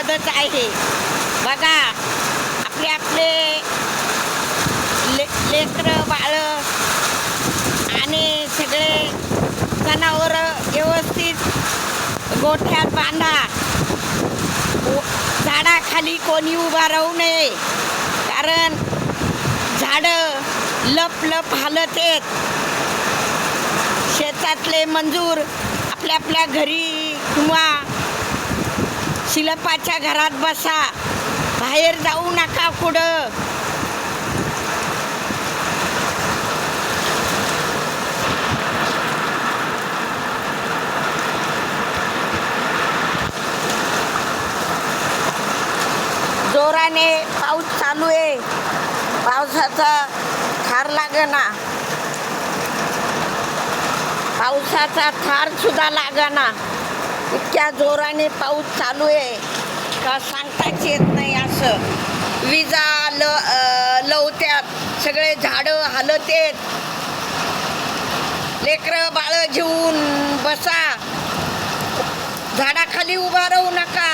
पद्धत आहे. बघा आपले आपले लेकरं बाळं आणि सगळे जनावरं व्यवस्थित गोठ्यात बांधा. झाडाखाली कोणी उभा राहू नये, कारण झाडं लप लप हालत आहेत. शेतातले मजूर आपल्या आपल्या घरी किंवा शिलपाच्या घरात बसा, बाहेर जाऊ नका कुठं. जोराने पाऊस चालू आहे, पावसाचा थार लागना, पावसाचा थार सुद्धा लागना. इतक्या जोराने पाऊस चालू आहे का सांगताच येत नाही. असं विजा लवत्यात, सगळे झाडं हालत आहेत. लेकरं बाळं घेऊन बसा, झाडाखाली उभा राहू नका.